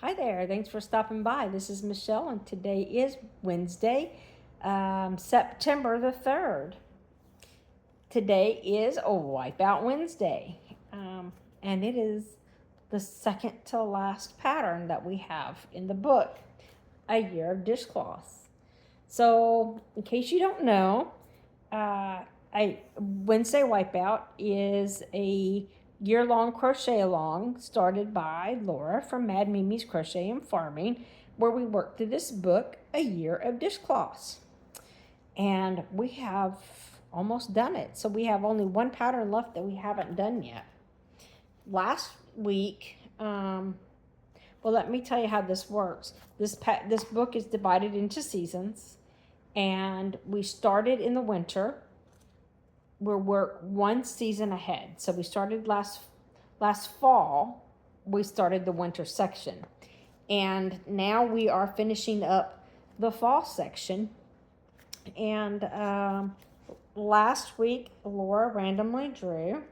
Hi there, thanks for stopping by. This is Michelle, and today is Wednesday, September the 3rd. Today is a Wipeout Wednesday, and it is the second to last pattern that we have in the book, A Year of Dishcloths. So, in case you don't know, Wednesday Wipeout is a year-long crochet along started by Laura from Mad Mimi's Crochet and Farming, where we worked through this book, A Year of Dishcloths. And we have almost done it. So we have only one pattern left that we haven't done yet. Last week, well, let me tell you how this works. This book is divided into seasons, and we started in the winter. We'll work one season ahead. So we started last fall, we started the winter section. And now we are finishing up the fall section. And last week, Laura randomly drew.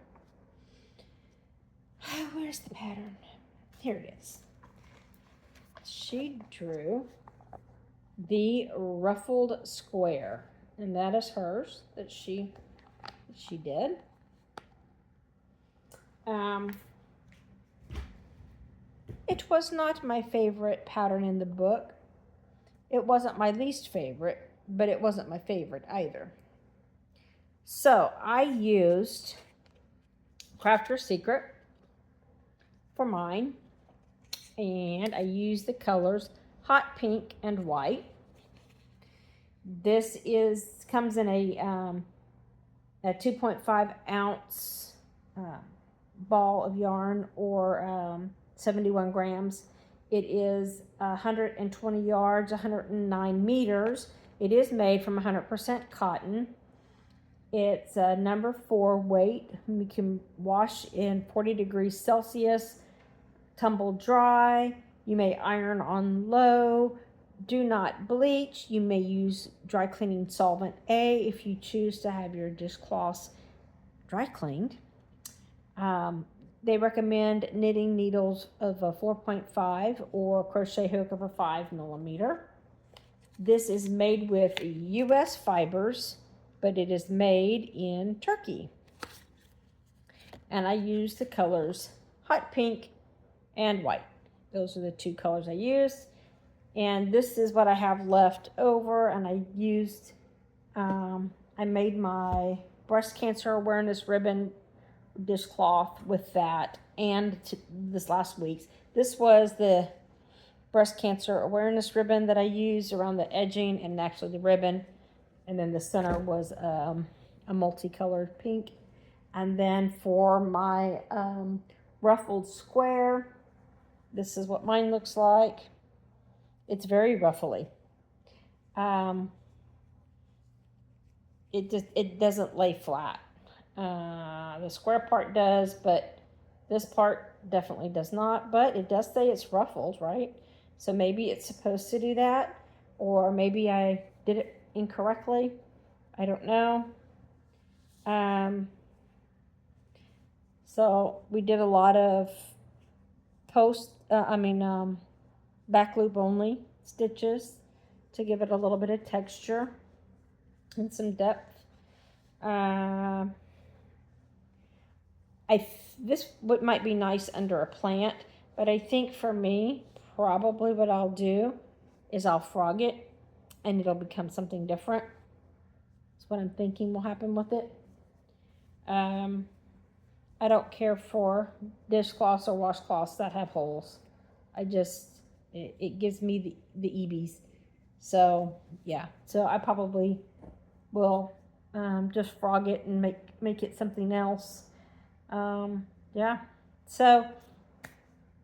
Where's the pattern? Here it is. She drew the ruffled square. And that is hers that she did. It was not my favorite pattern in the book. It wasn't my least favorite, but it wasn't my favorite either. So I used Crafter's Secret for mine, and I used the colors hot pink and white. This comes in a 2.5 ounce ball of yarn, or 71 grams. It is 120 yards, 109 meters. It is made from 100% cotton. It's a number 4 weight. You can wash in 40 degrees Celsius, tumble dry. You may iron on low. Do not bleach. You may use dry cleaning solvent A if you choose to have your dishcloths dry cleaned. They recommend knitting needles of a 4.5 or crochet hook of a 5 millimeter. This is made with US fibers, but it is made in Turkey. And I use the colors hot pink and white. Those are the two colors I used. And this is what I have left over, and I used, I made my breast cancer awareness ribbon dishcloth with that, and this last week's. This was the breast cancer awareness ribbon that I used around the edging and actually the ribbon, and then the center was a multicolored pink. And then for my ruffled square, this is what mine looks like. It's very ruffly. It doesn't lay flat. The square part does, but this part definitely does not. But it does say it's ruffled, right? So maybe it's supposed to do that, or maybe I did it incorrectly. I don't know. So we did a lot of back loop only stitches to give it a little bit of texture and some depth. This might be nice under a plant, but I think for me, probably what I'll do is I'll frog it and it'll become something different. That's what I'm thinking will happen with it. I don't care for dishcloths or washcloths that have holes. It gives me the EBs. So yeah, so I probably will just frog it and make it something else. Yeah, so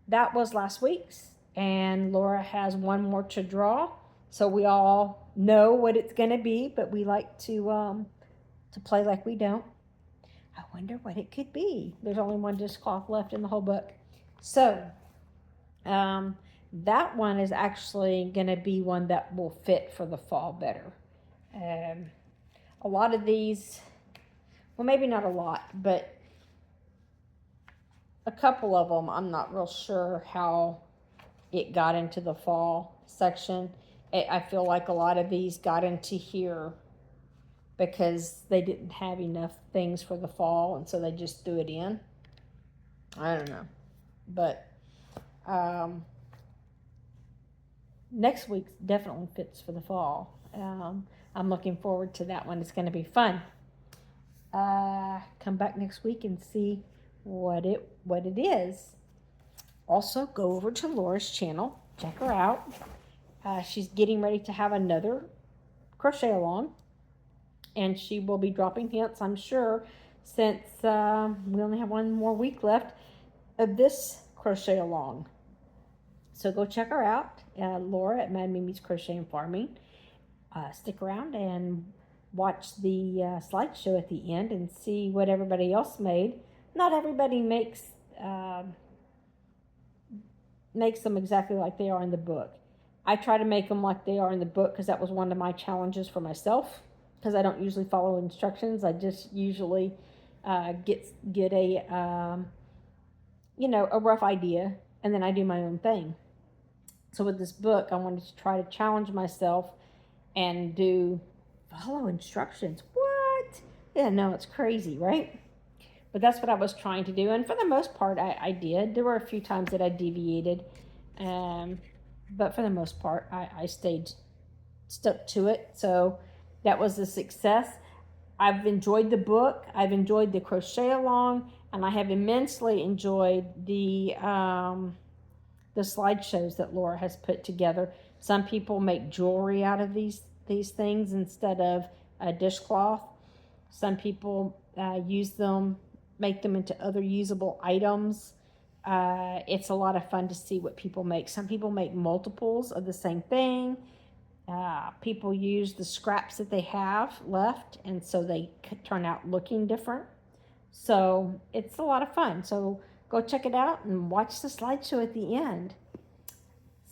that was last week's, and Laura has one more to draw, so we all know what it's gonna be, but we like to play like we don't. I wonder what it could be. There's only one dishcloth left in the whole book. So that one is actually gonna be one that will fit for the fall better. A lot of these, well, maybe not a lot, but a couple of them I'm not real sure how it got into the fall section. I feel like a lot of these got into here because they didn't have enough things for the fall, and so they just threw it in. I don't know. But next week definitely fits for the fall. I'm looking forward to that one. It's going to be fun. Come back next week and see what it is. Also, go over to Laura's channel. Check her out. She's getting ready to have another crochet along, and she will be dropping hints, I'm sure, since we only have one more week left of this crochet along. So go check her out, Laura at Mad Mimi's Crochet and Farming. Stick around and watch the slideshow at the end and see what everybody else made. Not everybody makes them exactly like they are in the book. I try to make them like they are in the book because that was one of my challenges for myself, because I don't usually follow instructions. I just usually get a a rough idea, and then I do my own thing. So with this book, I wanted to try to challenge myself and follow instructions. What? Yeah, no, it's crazy, right? But that's what I was trying to do, and for the most part, I did. There were a few times that I deviated, but for the most part, I stuck to it. So that was a success. I've enjoyed the book. I've enjoyed the crochet along, and I have immensely enjoyed the slideshows that Laura has put together. Some people make jewelry out of these things instead of a dishcloth. Some people use them, make them into other usable items. It's a lot of fun to see what people make. Some people make multiples of the same thing. People use the scraps that they have left, and so they turn out looking different. So it's a lot of fun. So go check it out and watch the slideshow at the end.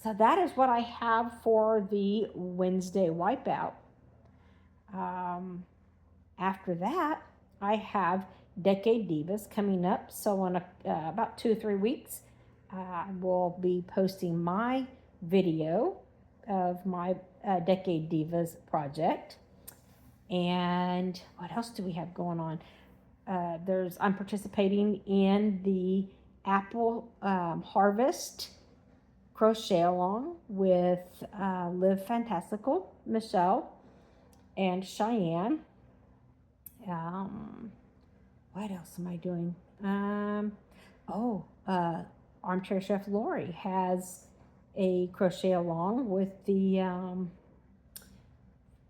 So that is what I have for the Wednesday Wipeout. After that, I have Decade Divas coming up. So in about 2 or 3 weeks, I will be posting my video of my Decade Divas project. And what else do we have going on? I'm participating in the Apple Harvest crochet along with Live Fantastical, Michele and ShiAnne. What else am I doing? Armchair Chef Lori has a crochet along with the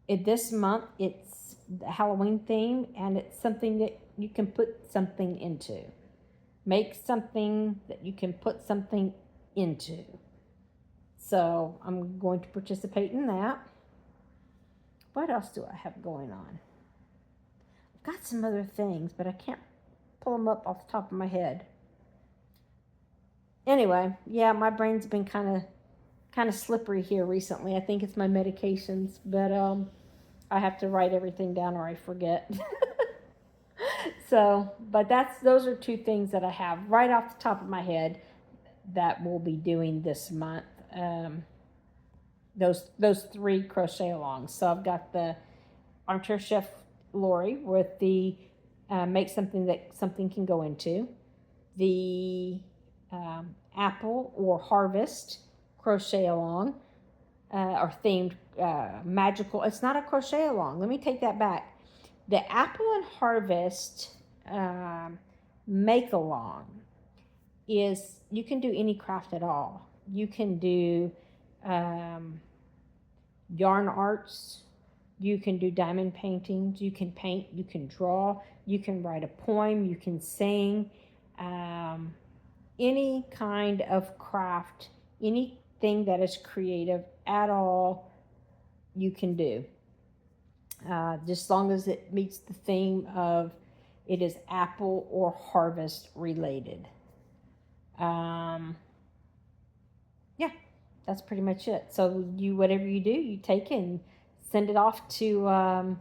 this month it's the Halloween theme, and it's something that you can put something into. Make something that you can put something into. So I'm going to participate in that. What else do I have going on? I've got some other things, but I can't pull them up off the top of my head. Anyway, yeah, my brain's been kind of slippery here recently. I think it's my medications, but I have to write everything down or I forget. So, but those are 2 things that I have right off the top of my head that we'll be doing this month. Those 3 crochet alongs. So I've got the Armchair Chef Lori with the make something that something can go into, the Apple or Harvest crochet along, or themed magical. It's not a crochet along. Let me take that back. The Apple and Harvest make along is, you can do any craft at all. You can do yarn arts, you can do diamond paintings, you can paint, you can draw, you can write a poem, you can sing, any kind of craft, anything that is creative at all, you can do. Just as long as it meets the theme of it is apple or harvest related. Yeah, that's pretty much it. So whatever you do, you take it and send it off to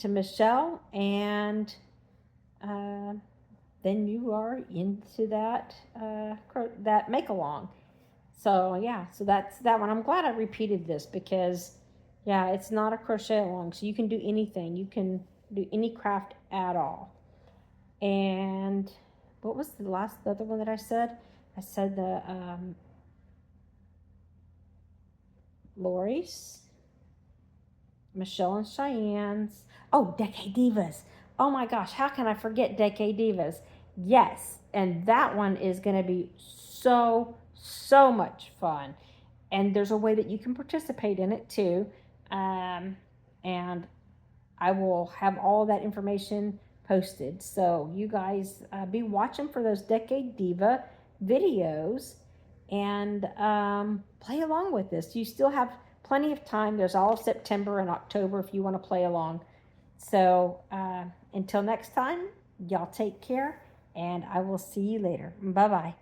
Michele, and then you are into that make along. So yeah, so that's that one. I'm glad I repeated this because yeah, it's not a crochet along, so you can do anything. You can do any craft at all. And what was the other one that I said? I said the Lori's, Michele and ShiAnne's. Oh, Decade Divas. Oh my gosh, how can I forget Decade Divas? Yes, and that one is going to be so much fun. And there's a way that you can participate in it too. And I will have all that information posted. So you guys be watching for those Decade Diva videos and play along with this. You still have plenty of time. There's all of September and October if you want to play along. So until next time, y'all take care, and I will see you later. Bye-bye.